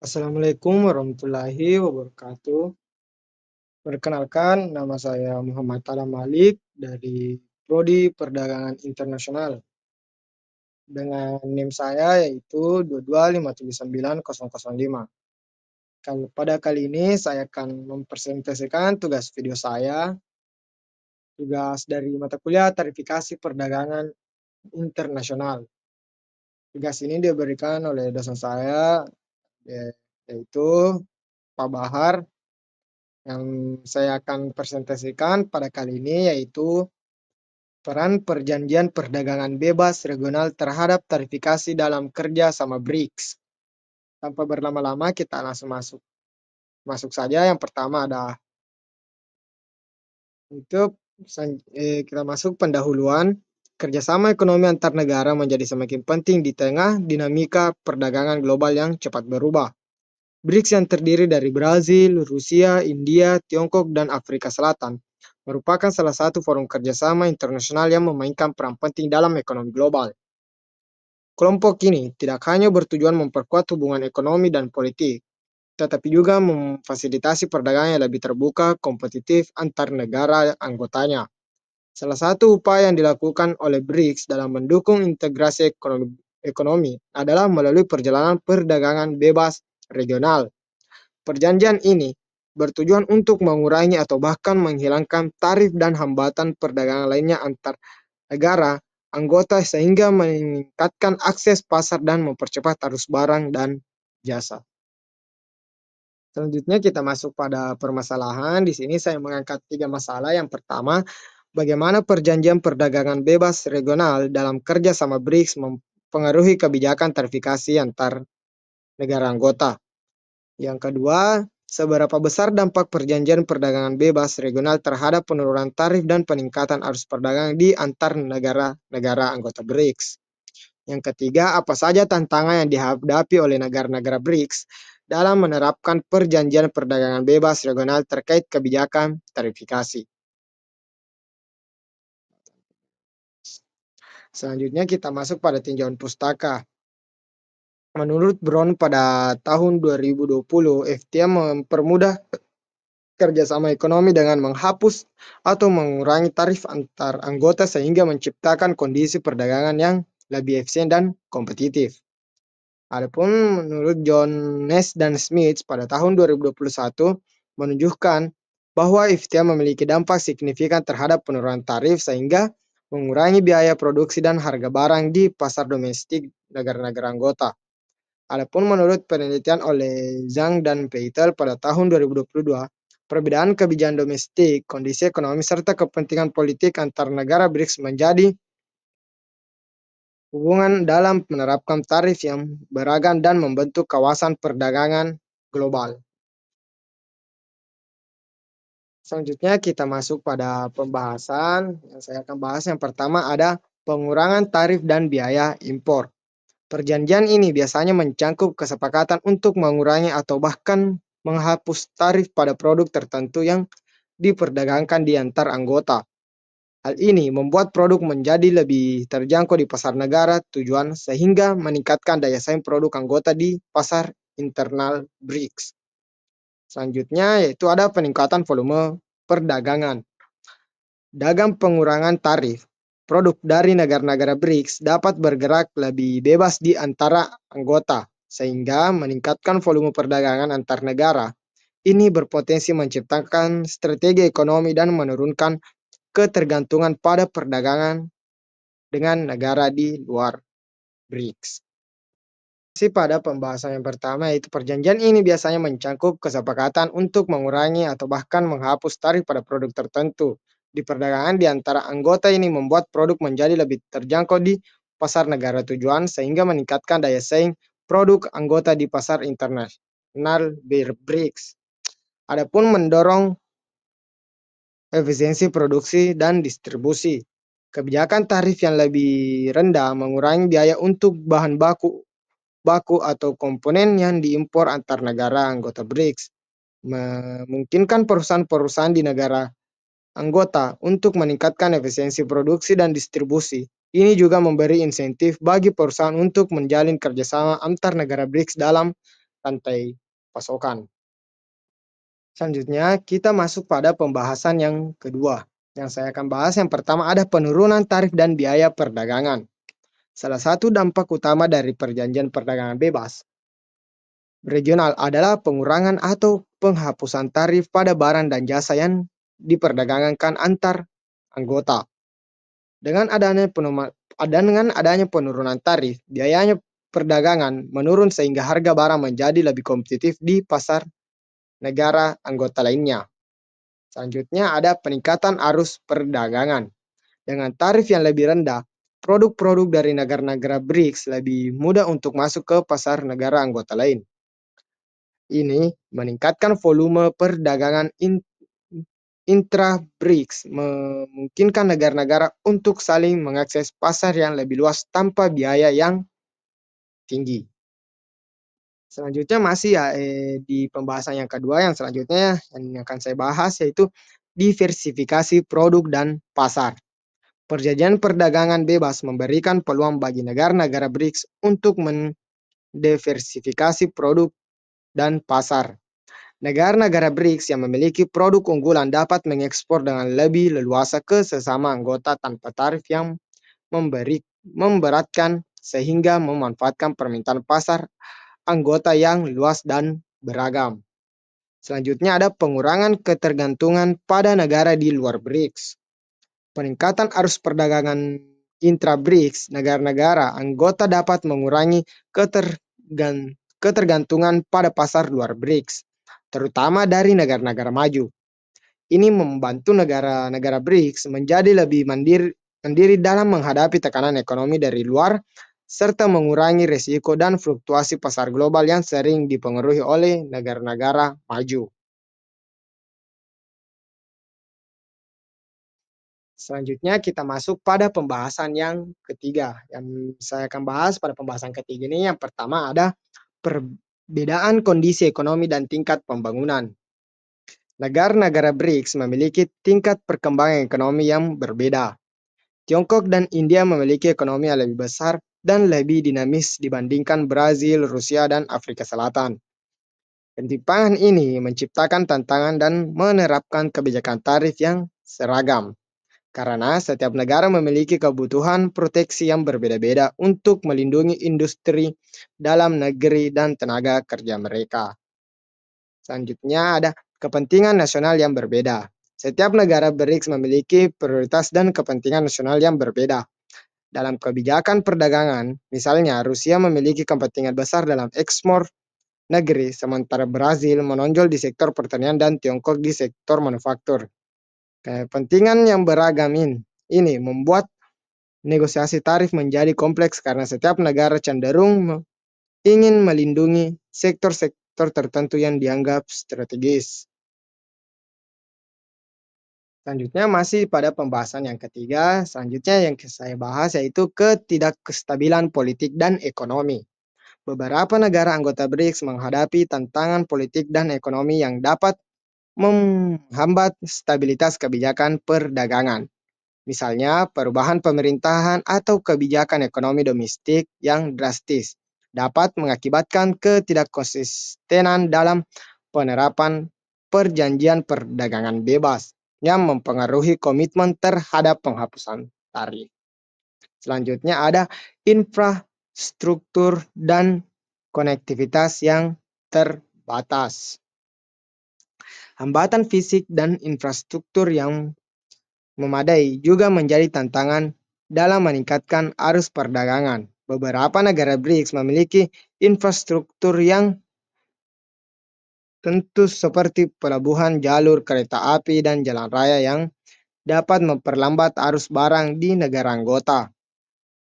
Assalamualaikum warahmatullahi wabarakatuh. Perkenalkan, nama saya Muhammad Tala Malik dari Prodi Perdagangan Internasional. Dengan NIM saya yaitu 22579.005. Pada kali ini saya akan mempresentasikan tugas video saya, tugas dari mata kuliah Tarifikasi Perdagangan Internasional. Tugas ini diberikan oleh dosen saya, yaitu Pak Bahar. Yang saya akan presentasikan pada kali ini yaitu peran perjanjian perdagangan bebas regional terhadap tarifikasi dalam kerja sama BRICS. Tanpa berlama-lama kita langsung masuk saja. Yang pertama ada kita masuk pendahuluan. Kerjasama ekonomi antar negara menjadi semakin penting di tengah dinamika perdagangan global yang cepat berubah. BRICS yang terdiri dari Brazil, Rusia, India, Tiongkok, dan Afrika Selatan merupakan salah satu forum kerjasama internasional yang memainkan peran penting dalam ekonomi global. Kelompok ini tidak hanya bertujuan memperkuat hubungan ekonomi dan politik, tetapi juga memfasilitasi perdagangan yang lebih terbuka, kompetitif antar negara anggotanya. Salah satu upaya yang dilakukan oleh BRICS dalam mendukung integrasi ekonomi adalah melalui perjalanan perdagangan bebas regional. Perjanjian ini bertujuan untuk mengurangi atau bahkan menghilangkan tarif dan hambatan perdagangan lainnya antar negara anggota sehingga meningkatkan akses pasar dan mempercepat arus barang dan jasa. Selanjutnya kita masuk pada permasalahan. Di sini saya mengangkat 3 masalah. Yang pertama, bagaimana perjanjian perdagangan bebas regional dalam kerja sama BRICS mempengaruhi kebijakan tarifikasi antar negara anggota. Yang kedua, seberapa besar dampak perjanjian perdagangan bebas regional terhadap penurunan tarif dan peningkatan arus perdagangan di antar negara-negara anggota BRICS. Yang ketiga, apa saja tantangan yang dihadapi oleh negara-negara BRICS dalam menerapkan perjanjian perdagangan bebas regional terkait kebijakan tarifikasi. Selanjutnya kita masuk pada tinjauan pustaka. Menurut Brown pada tahun 2020, FTA mempermudah kerjasama ekonomi dengan menghapus atau mengurangi tarif antar anggota sehingga menciptakan kondisi perdagangan yang lebih efisien dan kompetitif. Adapun menurut John Ness dan Smith pada tahun 2021 menunjukkan bahwa FTA memiliki dampak signifikan terhadap penurunan tarif sehingga mengurangi biaya produksi dan harga barang di pasar domestik negara-negara anggota. Adapun menurut penelitian oleh Zhang dan Peitel pada tahun 2022, perbedaan kebijakan domestik, kondisi ekonomi, serta kepentingan politik antar negara BRICS menjadi hubungan dalam menerapkan tarif yang beragam dan membentuk kawasan perdagangan global. Selanjutnya kita masuk pada pembahasan. Yang saya akan bahas yang pertama ada pengurangan tarif dan biaya impor. Perjanjian ini biasanya mencangkup kesepakatan untuk mengurangi atau bahkan menghapus tarif pada produk tertentu yang diperdagangkan di antar anggota. Hal ini membuat produk menjadi lebih terjangkau di pasar negara tujuan sehingga meningkatkan daya saing produk anggota di pasar internal BRICS. Selanjutnya yaitu ada peningkatan volume perdagangan. Dalam pengurangan tarif, produk dari negara-negara BRICS dapat bergerak lebih bebas di antara anggota, sehingga meningkatkan volume perdagangan antar negara. Ini berpotensi menciptakan strategi ekonomi dan menurunkan ketergantungan pada perdagangan dengan negara di luar BRICS. Pada pembahasan yang pertama, yaitu perjanjian ini biasanya mencangkup kesepakatan untuk mengurangi atau bahkan menghapus tarif pada produk tertentu. Di perdagangan di antara anggota ini membuat produk menjadi lebih terjangkau di pasar negara tujuan sehingga meningkatkan daya saing produk anggota di pasar internasional BRICS. Adapun mendorong efisiensi produksi dan distribusi. Kebijakan tarif yang lebih rendah mengurangi biaya untuk bahan baku atau komponen yang diimpor antar negara anggota BRICS, memungkinkan perusahaan-perusahaan di negara anggota untuk meningkatkan efisiensi produksi dan distribusi. Ini juga memberi insentif bagi perusahaan untuk menjalin kerjasama antar negara BRICS dalam rantai pasokan. Selanjutnya, kita masuk pada pembahasan yang kedua. Yang saya akan bahas yang pertama ada penurunan tarif dan biaya perdagangan. Salah satu dampak utama dari perjanjian perdagangan bebas regional adalah pengurangan atau penghapusan tarif pada barang dan jasa yang diperdagangkan antar anggota. Dengan adanya penurunan tarif, biayanya perdagangan menurun sehingga harga barang menjadi lebih kompetitif di pasar negara anggota lainnya. Selanjutnya ada peningkatan arus perdagangan. Dengan tarif yang lebih rendah, produk-produk dari negara-negara BRICS lebih mudah untuk masuk ke pasar negara anggota lain. Ini meningkatkan volume perdagangan intra-BRICS, memungkinkan negara-negara untuk saling mengakses pasar yang lebih luas tanpa biaya yang tinggi. Selanjutnya masih di pembahasan yang kedua, yang selanjutnya yang akan saya bahas yaitu diversifikasi produk dan pasar. Perjanjian perdagangan bebas memberikan peluang bagi negara-negara BRICS untuk mendiversifikasi produk dan pasar. Negara-negara BRICS yang memiliki produk unggulan dapat mengekspor dengan lebih leluasa ke sesama anggota tanpa tarif yang memberatkan sehingga memanfaatkan permintaan pasar anggota yang luas dan beragam. Selanjutnya ada pengurangan ketergantungan pada negara di luar BRICS. Peningkatan arus perdagangan intra-BRICS, negara-negara anggota dapat mengurangi ketergantungan pada pasar luar BRICS, terutama dari negara-negara maju. Ini membantu negara-negara BRICS menjadi lebih mandiri dalam menghadapi tekanan ekonomi dari luar, serta mengurangi risiko dan fluktuasi pasar global yang sering dipengaruhi oleh negara-negara maju. Selanjutnya kita masuk pada pembahasan yang ketiga. Yang saya akan bahas pada pembahasan ketiga ini yang pertama ada perbedaan kondisi ekonomi dan tingkat pembangunan. Negara-negara BRICS memiliki tingkat perkembangan ekonomi yang berbeda. Tiongkok dan India memiliki ekonomi yang lebih besar dan lebih dinamis dibandingkan Brazil, Rusia, dan Afrika Selatan. Ketimpangan ini menciptakan tantangan dan menerapkan kebijakan tarif yang seragam, karena setiap negara memiliki kebutuhan proteksi yang berbeda-beda untuk melindungi industri dalam negeri dan tenaga kerja mereka. Selanjutnya ada kepentingan nasional yang berbeda. Setiap negara BRICS memiliki prioritas dan kepentingan nasional yang berbeda. Dalam kebijakan perdagangan, misalnya Rusia memiliki kepentingan besar dalam ekspor negeri, sementara Brazil menonjol di sektor pertanian dan Tiongkok di sektor manufaktur. Kepentingan yang beragam ini membuat negosiasi tarif menjadi kompleks karena setiap negara cenderung ingin melindungi sektor-sektor tertentu yang dianggap strategis. Selanjutnya masih pada pembahasan yang ketiga, selanjutnya yang saya bahas yaitu ketidakstabilan politik dan ekonomi. Beberapa negara anggota BRICS menghadapi tantangan politik dan ekonomi yang dapat menghambat stabilitas kebijakan perdagangan. Misalnya, perubahan pemerintahan atau kebijakan ekonomi domestik yang drastis dapat mengakibatkan ketidakkonsistenan dalam penerapan perjanjian perdagangan bebas yang mempengaruhi komitmen terhadap penghapusan tarif. Selanjutnya ada infrastruktur dan konektivitas yang terbatas. Hambatan fisik dan infrastruktur yang memadai juga menjadi tantangan dalam meningkatkan arus perdagangan. Beberapa negara BRICS memiliki infrastruktur yang tentu seperti pelabuhan, jalur kereta api, dan jalan raya yang dapat memperlambat arus barang di negara anggota.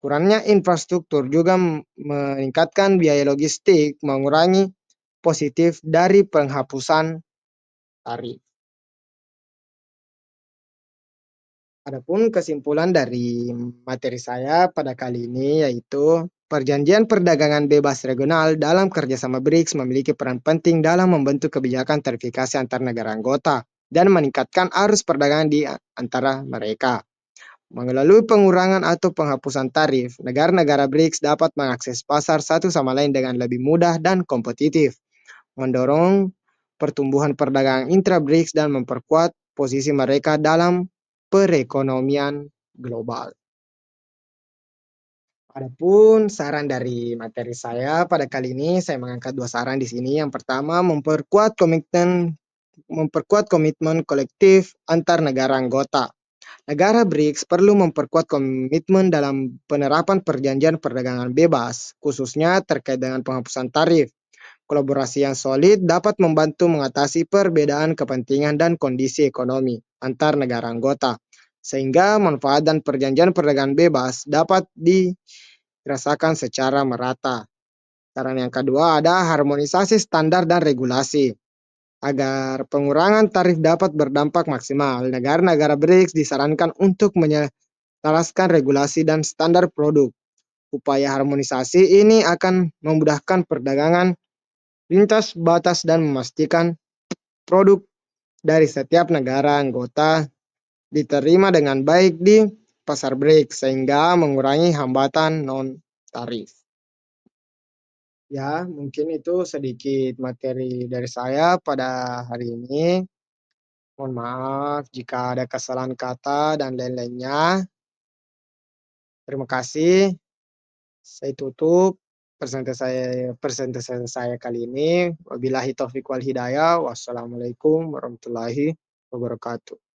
Kurangnya infrastruktur juga meningkatkan biaya logistik, mengurangi positif dari penghapusan tarif. Adapun kesimpulan dari materi saya pada kali ini yaitu perjanjian perdagangan bebas regional dalam kerjasama BRICS memiliki peran penting dalam membentuk kebijakan tarifikasi antar negara anggota dan meningkatkan arus perdagangan di antara mereka. Melalui pengurangan atau penghapusan tarif, negara-negara BRICS dapat mengakses pasar satu sama lain dengan lebih mudah dan kompetitif, mendorong pertumbuhan perdagangan intra-BRICS dan memperkuat posisi mereka dalam perekonomian global. Adapun saran dari materi saya pada kali ini, saya mengangkat dua saran di sini. Yang pertama, memperkuat komitmen kolektif antar negara anggota. Negara BRICS perlu memperkuat komitmen dalam penerapan perjanjian perdagangan bebas, khususnya terkait dengan penghapusan tarif. Kolaborasi yang solid dapat membantu mengatasi perbedaan kepentingan dan kondisi ekonomi antar negara anggota, sehingga manfaat dan perjanjian perdagangan bebas dapat dirasakan secara merata. Saran yang kedua ada harmonisasi standar dan regulasi. Agar pengurangan tarif dapat berdampak maksimal, negara-negara BRICS disarankan untuk menyelaraskan regulasi dan standar produk. Upaya harmonisasi ini akan memudahkan perdagangan lintas batas dan memastikan produk dari setiap negara anggota diterima dengan baik di pasar BRICS sehingga mengurangi hambatan non-tarif. Ya, mungkin itu sedikit materi dari saya pada hari ini. Mohon maaf jika ada kesalahan kata dan lain-lainnya. Terima kasih. Saya tutup presentasi saya kali ini. Wabillahi taufiq wal hidayah. Wassalamualaikum warahmatullahi wabarakatuh.